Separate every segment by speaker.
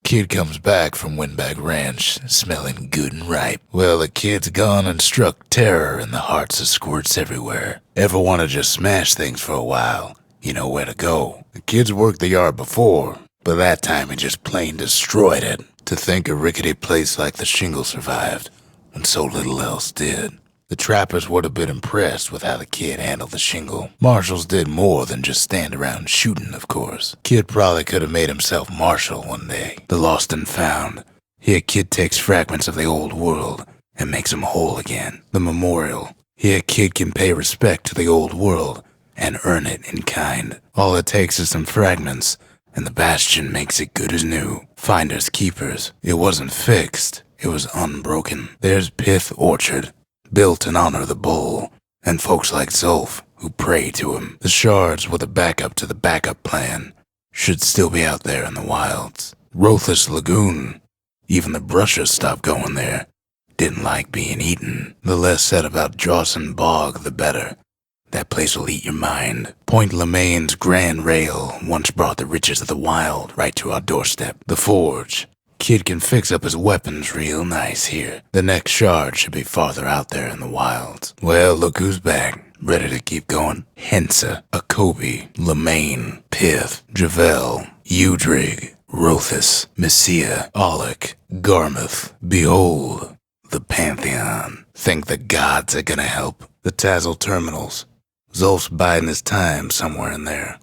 Speaker 1: Kid comes back from Windbag Ranch, smelling good and ripe. Well, the kid's gone and struck terror in the hearts of squirts everywhere. Ever want to just smash things for a while? You know where to go. The kid's worked the yard before, but that time he just plain destroyed it. To think a rickety place like the Shingle survived, when so little else did. The trappers would have been impressed with how the kid handled the Shingle. Marshals did more than just stand around shooting, of course. Kid probably could have made himself marshal one day. The lost and found. Here Kid takes fragments of the old world and makes them whole again. The memorial. Here Kid can pay respect to the old world and earn it in kind. All it takes is some fragments, and the Bastion makes it good as new. Finders keepers. It wasn't fixed. It was unbroken. There's Pith Orchard, built in honor of the bull, and folks like Zolf, who pray to him. The shards were the backup to the backup plan. Should still be out there in the wilds. Rothless Lagoon. Even the brushers stopped going there. Didn't like being eaten. The less said about Jawson Bog, the better. That place will eat your mind. Point Lemaine's Grand Rail once brought the riches of the wild right to our doorstep. The Forge. Kid can fix up his weapons real nice here. The next shard should be farther out there in the wilds. Well, look who's back. Ready to keep going. Hensa, Akobi, Lemaine, Pith, Javel, Udrig, Rothus, Messia, Aulic, Garmuth. Behold, the Pantheon. Think the gods are gonna help. The Tazzle terminals. Zolf's biding his time somewhere in there,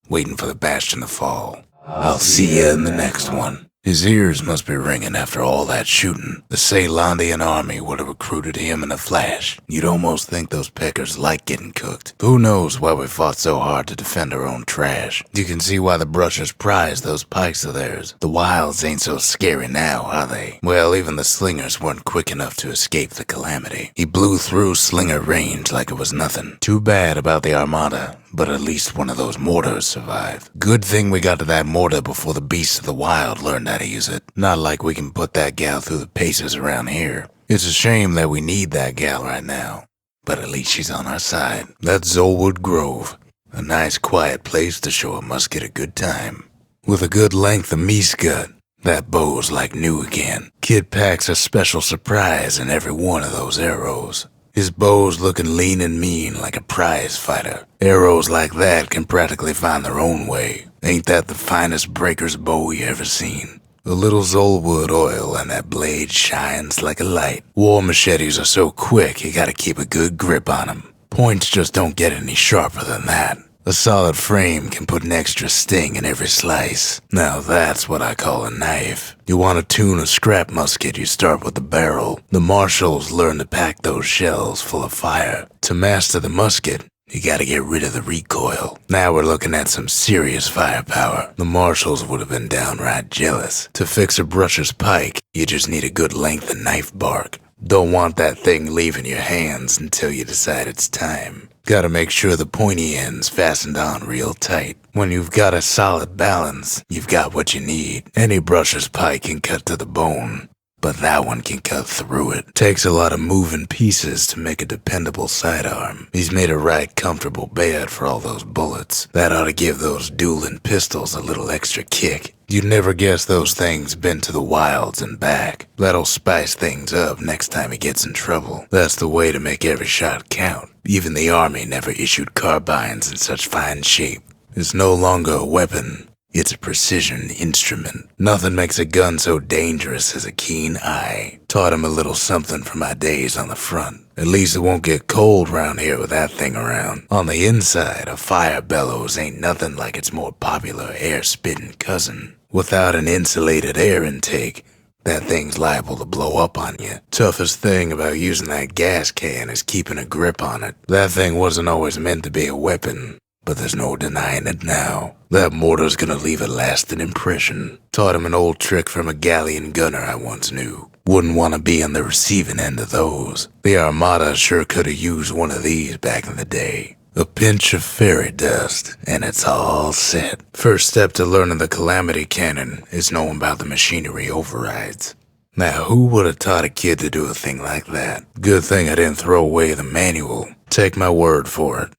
Speaker 1: waiting for the Bastion to fall. I'll see ya in the next one. His ears must be ringing after all that shooting. The Ceylandian army would have recruited him in a flash. You'd almost think those peckers like getting cooked. Who knows why we fought so hard to defend our own trash? You can see why the brushers prize those pikes of theirs. The wilds ain't so scary now, are they? Well, even the slingers weren't quick enough to escape the calamity. He blew through slinger range like it was nothing. Too bad about the Armada, but at least one of those mortars survived. Good thing we got to that mortar before the beasts of the wild learned how to use it. Not like we can put that gal through the paces around here. It's a shame that we need that gal right now, but at least she's on our side. That's Zolwood Grove, a nice quiet place to show a musket a good time. With a good length of meat-gut, that bow's like new again. Kid packs a special surprise in every one of those arrows. His bow's looking lean and mean like a prize fighter. Arrows like that can practically find their own way. Ain't that the finest breaker's bow you ever seen? A little Zolwood oil and that blade shines like a light. War machetes are so quick you gotta keep a good grip on 'em. Points just don't get any sharper than that. A solid frame can put an extra sting in every slice. Now that's what I call a knife. You want to tune a scrap musket, you start with the barrel. The marshals learn to pack those shells full of fire. To master the musket, you gotta get rid of the recoil. Now we're looking at some serious firepower. The marshals would have been downright jealous. To fix a brusher's pike, you just need a good length of knife bark. Don't want that thing leaving your hands until you decide it's time. Gotta make sure the pointy end's fastened on real tight. When you've got a solid balance, you've got what you need. Any brusher's pike can cut to the bone, but that one can cut through it. Takes a lot of moving pieces to make a dependable sidearm. He's made a right comfortable bed for all those bullets. That ought to give those dueling pistols a little extra kick. You'd never guess those things been to the wilds and back. That'll spice things up next time he gets in trouble. That's the way to make every shot count. Even the army never issued carbines in such fine shape. It's no longer a weapon. It's a precision instrument. Nothing makes a gun so dangerous as a keen eye. Taught him a little something from my days on the front. At least it won't get cold round here with that thing around. On the inside, a fire bellows ain't nothing like its more popular air-spitting cousin. Without an insulated air intake, that thing's liable to blow up on you. Toughest thing about using that gas can is keeping a grip on it. That thing wasn't always meant to be a weapon, but there's no denying it now. That mortar's gonna leave a lasting impression. Taught him an old trick from a galleon gunner I once knew. Wouldn't want to be on the receiving end of those. The Armada sure could have used one of these back in the day. A pinch of fairy dust, and it's all set. First step to learning the Calamity Cannon is knowing about the machinery overrides. Now, who would have taught a kid to do a thing like that? Good thing I didn't throw away the manual. Take my word for it.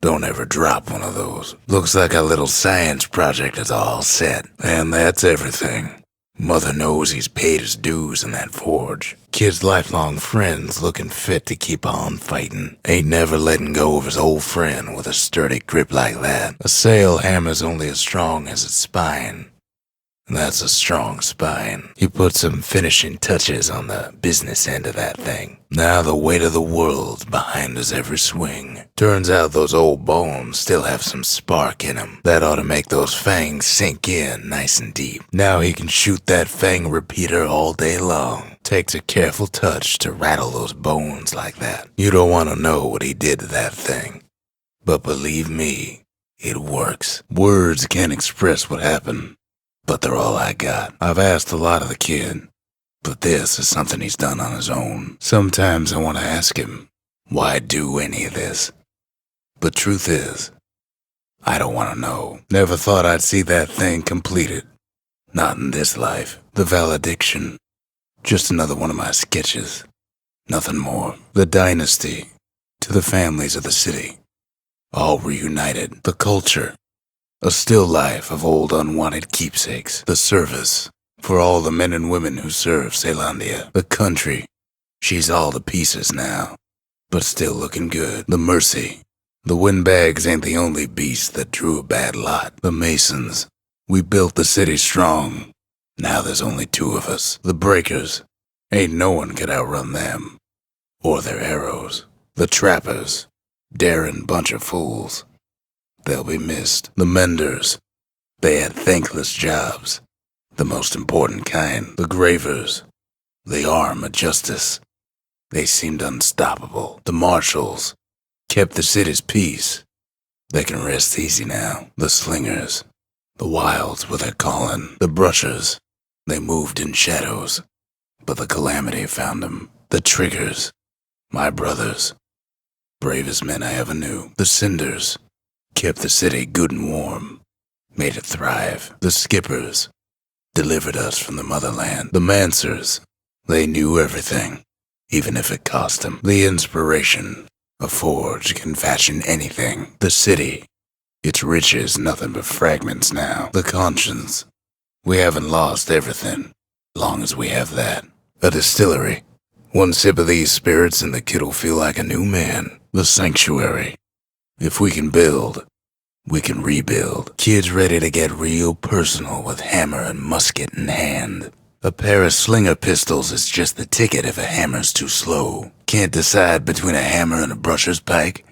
Speaker 1: Don't ever drop one of those. Looks like our little science project is all set. And that's everything. Mother knows he's paid his dues in that forge. Kid's lifelong friends looking fit to keep on fighting. Ain't never letting go of his old friend with a sturdy grip like that. A sail hammer's only as strong as its spine. That's a strong spine. He put some finishing touches on the business end of that thing. Now the weight of the world's behind his every swing. Turns out those old bones still have some spark in them. That ought to make those fangs sink in nice and deep. Now he can shoot that fang repeater all day long. Takes a careful touch to rattle those bones like that. You don't want to know what he did to that thing. But believe me, it works. Words can't express what happened. But they're all I got. I've asked a lot of the kid, but this is something he's done on his own. Sometimes I want to ask him, why do any of this? But truth is, I don't want to know. Never thought I'd see that thing completed. Not in this life. The valediction. Just another one of my sketches. Nothing more. The dynasty. To the families of the city. All reunited. The culture. A still life of old unwanted keepsakes. The service. For all the men and women who serve Celandia. The country. She's all to pieces now. But still looking good. The mercy. The windbags ain't the only beast that drew a bad lot. The masons. We built the city strong. Now there's only two of us. The breakers. Ain't no one could outrun them. Or their arrows. The trappers. Daring bunch of fools. They'll be missed. The menders. They had thankless jobs. The most important kind. The gravers. The arm of justice. They seemed unstoppable. The marshals. Kept the city's peace. They can rest easy now. The slingers. The wilds were their calling. The brushers. They moved in shadows. But the calamity found them. The triggers. My brothers. Bravest men I ever knew. The cinders. Kept the city good and warm. Made it thrive. The skippers. Delivered us from the motherland. The mancers. They knew everything. Even if it cost them. The inspiration. A forge can fashion anything. The city. Its riches nothing but fragments now. The conscience. We haven't lost everything. Long as we have that. A distillery. One sip of these spirits and the kid'll feel like a new man. The sanctuary. If we can build, we can rebuild. Kids ready to get real personal with hammer and musket in hand. A pair of slinger pistols is just the ticket if a hammer's too slow. Can't decide between a hammer and a brusher's pike?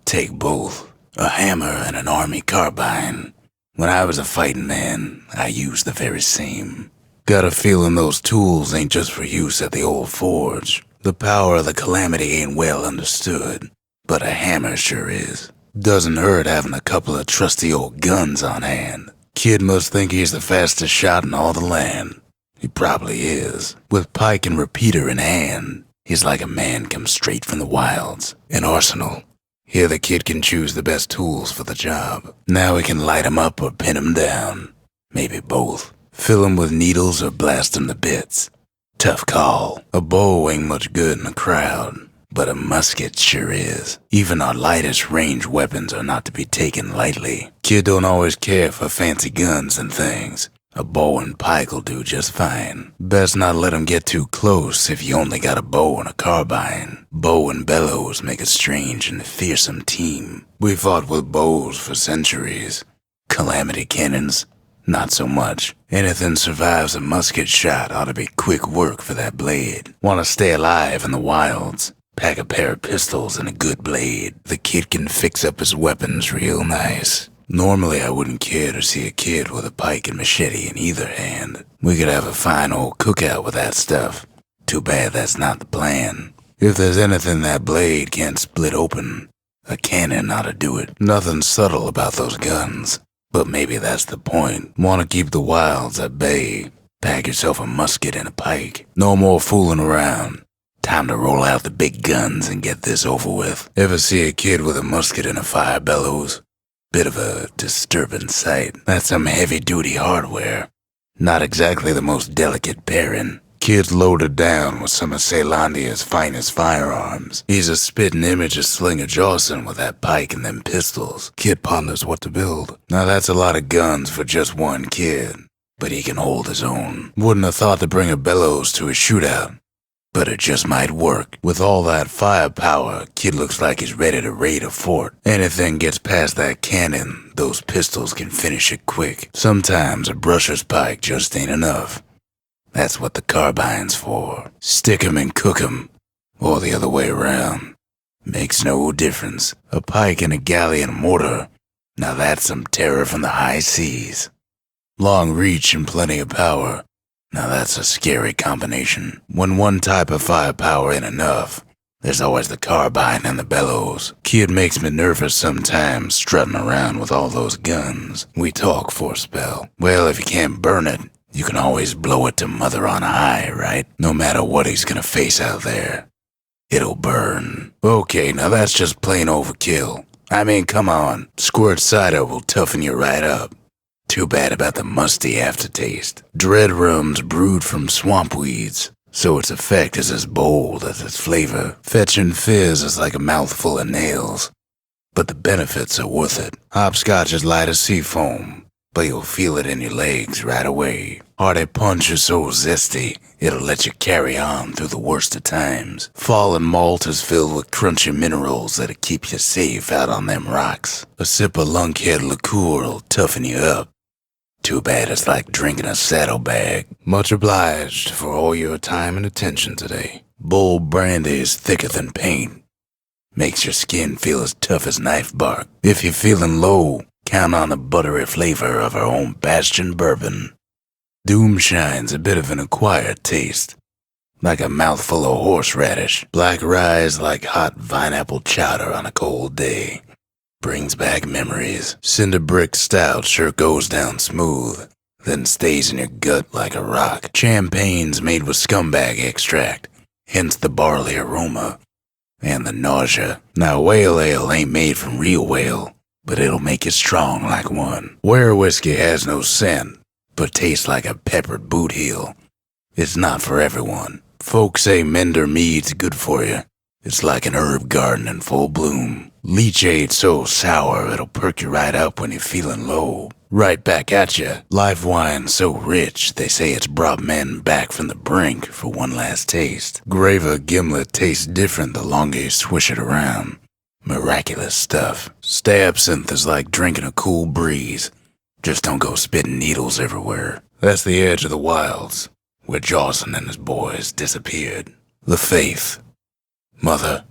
Speaker 1: Take both. A hammer and an army carbine. When I was a fighting man, I used the very same. Got a feeling those tools ain't just for use at the old forge. The power of the calamity ain't well understood. But a hammer sure is. Doesn't hurt having a couple of trusty old guns on hand. Kid must think he's the fastest shot in all the land. He probably is. With pike and repeater in hand, he's like a man come straight from the wilds. An arsenal. Here the kid can choose the best tools for the job. Now he can light 'em up or pin 'em down. Maybe both. Fill 'em with needles or blast 'em to bits. Tough call. A bow ain't much good in a crowd. But a musket sure is. Even our lightest range weapons are not to be taken lightly. Kid don't always care for fancy guns and things. A bow and pike'll do just fine. Best not let 'em get too close if you only got a bow and a carbine. Bow and bellows make a strange and fearsome team. We fought with bows for centuries. Calamity cannons, not so much. Anything survives a musket shot ought to be quick work for that blade. Want to stay alive in the wilds? Pack a pair of pistols and a good blade. The kid can fix up his weapons real nice. Normally I wouldn't care to see a kid with a pike and machete in either hand. We could have a fine old cookout with that stuff. Too bad that's not the plan. If there's anything that blade can't split open, a cannon ought to do it. Nothing subtle about those guns. But maybe that's the point. Want to keep the wilds at bay. Pack yourself a musket and a pike. No more fooling around. Time to roll out the big guns and get this over with. Ever see a kid with a musket and a fire bellows? Bit of a disturbing sight. That's some heavy-duty hardware. Not exactly the most delicate pairing. Kid's loaded down with some of Celandia's finest firearms. He's a spitting image of Slinger Jawson with that pike and them pistols. Kid ponders what to build. Now that's a lot of guns for just one kid. but he can hold his own. Wouldn't have thought to bring a bellows to a shootout, but it just might work. With all that firepower, kid looks like he's ready to raid a fort. Anything gets past that cannon, those pistols can finish it quick. Sometimes a brusher's pike just ain't enough. That's what the carbine's for. Stick 'em and cook 'em, or the other way around. Makes no difference. A pike and a galleon mortar, now that's some terror from the high seas. Long reach and plenty of power, now that's a scary combination. When one type of firepower ain't enough, there's always the carbine and the bellows. Kid makes me nervous sometimes, strutting around with all those guns. We talk for a spell. Well, if you can't burn it, you can always blow it to mother on high, right? No matter what he's gonna face out there, it'll burn. Okay, now that's just plain overkill. I mean, come on, squirt cider will toughen you right up. Too bad about the musty aftertaste. Dread rum's brewed from swamp weeds, so its effect is as bold as its flavor. Fetching fizz is like a mouthful of nails, but the benefits are worth it. Hopscotch is light as sea foam, but you'll feel it in your legs right away. Hearty punch is so zesty, it'll let you carry on through the worst of times. Fallen malt is filled with crunchy minerals that'll keep you safe out on them rocks. A sip of lunkhead liqueur'll toughen you up. Too bad it's like drinking a saddlebag. Much obliged for all your time and attention today. Bull brandy is thicker than paint. Makes your skin feel as tough as knife bark. If you're feeling low, count on the buttery flavor of our own Bastion bourbon. Doomshine's a bit of an acquired taste, like a mouthful of horseradish. Black rye's like hot vine-apple chowder on a cold day. Brings back memories. Cinder brick stout sure goes down smooth, then stays in your gut like a rock. Champagne's made with scumbag extract, hence the barley aroma and the nausea. Now whale ale ain't made from real whale, but it'll make you strong like one. Ware whiskey has no scent, but tastes like a peppered boot heel. It's not for everyone. Folks say Mender mead's good for you. It's like an herb garden in full bloom. Leachade's so sour it'll perk you right up when you're feeling low. Right back at you. Life wine's so rich they say it's brought men back from the brink for one last taste. Graver gimlet tastes different the longer you swish it around. Miraculous stuff. Absinthe is like drinking a cool breeze. Just don't go spitting needles everywhere. That's the edge of the wilds, where Jawson and his boys disappeared. The Faith. Mother,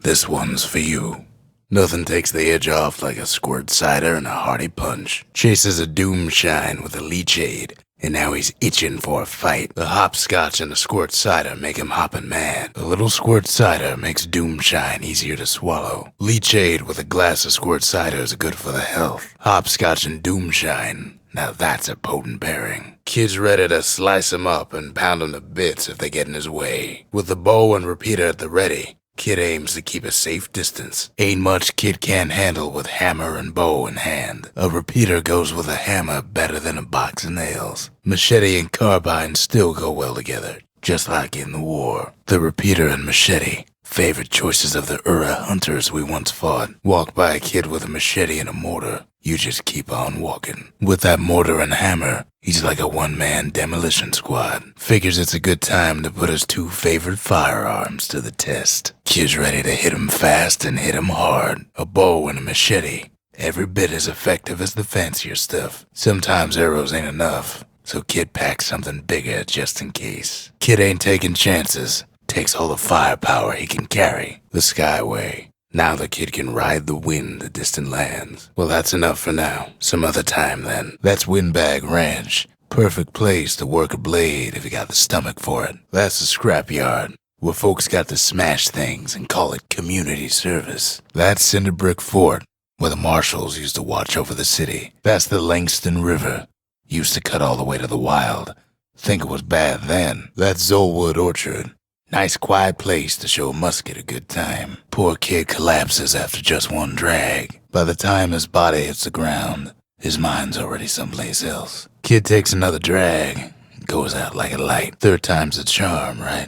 Speaker 1: this one's for you. Nothing takes the edge off like a squirt cider and a hearty punch. Chases a Doomshine with a Leachade, and now he's itching for a fight. The hopscotch and the squirt cider make him hoppin' mad. A little squirt cider makes Doomshine easier to swallow. Leachade with a glass of squirt cider is good for the health. Hopscotch and Doomshine, now that's a potent pairing. Kid's ready to slice him up and pound him to bits if they get in his way. With the bow and repeater at the ready, Kid aims to keep a safe distance. Ain't much Kid can't handle with hammer and bow in hand. A repeater goes with a hammer better than a box of nails. Machete and carbine still go well together, just like in the war. The repeater and machete, favorite choices of the Ura hunters we once fought. Walk by a kid with a machete and a mortar, you just keep on walking. With that mortar and hammer, he's like a one-man demolition squad. Figures it's a good time to put his two favorite firearms to the test. Kid's ready to hit him fast and hit him hard. A bow and a machete, every bit as effective as the fancier stuff. Sometimes arrows ain't enough, so Kid packs something bigger just in case. Kid ain't taking chances, takes all the firepower he can carry. The Skyway. Now the kid can ride the wind to distant lands. Well, that's enough for now. Some other time, then. That's Windbag Ranch. Perfect place to work a blade if you got the stomach for it. That's the scrapyard, where folks got to smash things and call it community service. That's Cinder Brick Fort, where the marshals used to watch over the city. That's the Langston River. Used to cut all the way to the wild. Think it was bad then. That's Zolwood Orchard. Nice quiet place to show a musket a good time. Poor kid collapses after just one drag. By the time his body hits the ground, his mind's already someplace else. Kid takes another drag, goes out like a light. Third time's the charm, right?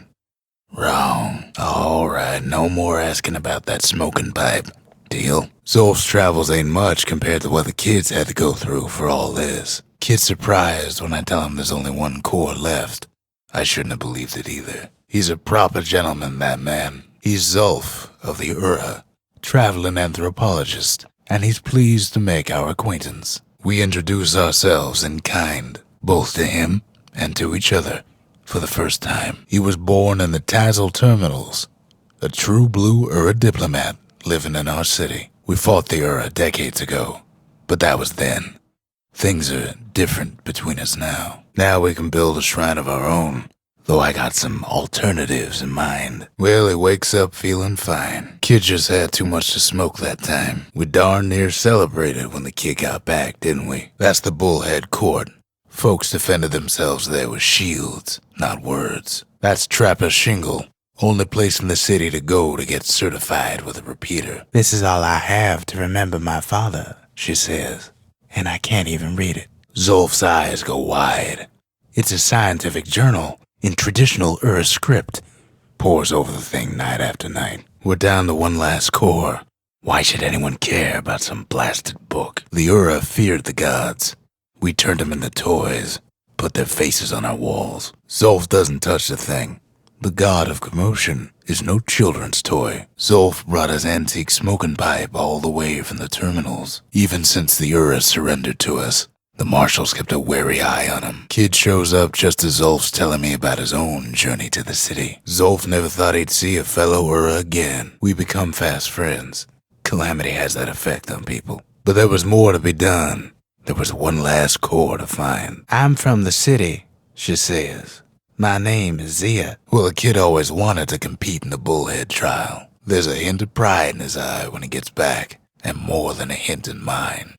Speaker 1: Wrong. Alright, no more asking about that smoking pipe. Deal? Zolf's travels ain't much compared to what the kids had to go through for all this. Kid's surprised when I tell him there's only one core left. I shouldn't have believed it either. He's a proper gentleman, that man. He's Zulf of the Ura, traveling anthropologist, and he's pleased to make our acquaintance. We introduce ourselves in kind, both to him and to each other, for the first time. He was born in the Tazzle Terminals, a true blue Ura diplomat living in our city. We fought the Ura decades ago, but that was then. Things are different between us now. Now we can build a shrine of our own, though I got some alternatives in mind. Well, he wakes up feeling fine. Kid just had too much to smoke that time. We darn near celebrated when the kid got back, didn't we? That's the Bullhead Court. Folks defended themselves there with shields, not words. That's Trapper Shingle, only place in the city to go to get certified with a repeater.
Speaker 2: This is all I have to remember my father, she says, and I can't even read it.
Speaker 1: Zulf's eyes go wide.
Speaker 2: It's a scientific journal in traditional Ura script.
Speaker 1: Pores over the thing night after night. We're down to one last core. Why should anyone care about some blasted book? The Ura feared the gods. We turned them into toys, put their faces on our walls. Zulf doesn't touch the thing. The god of commotion is no children's toy. Zulf brought his antique smoking pipe all the way from the terminals. Even since the Ura surrendered to us, the marshals kept a wary eye on him. Kid shows up just as Zulf's telling me about his own journey to the city. Zulf never thought he'd see a fellow Ura again. We become fast friends. Calamity has that effect on people. But there was more to be done. There was one last core to find.
Speaker 2: I'm from the city, she says. My name is Zia.
Speaker 1: Well, the kid always wanted to compete in the Bullhead trial. There's a hint of pride in his eye when he gets back, and more than a hint in mine.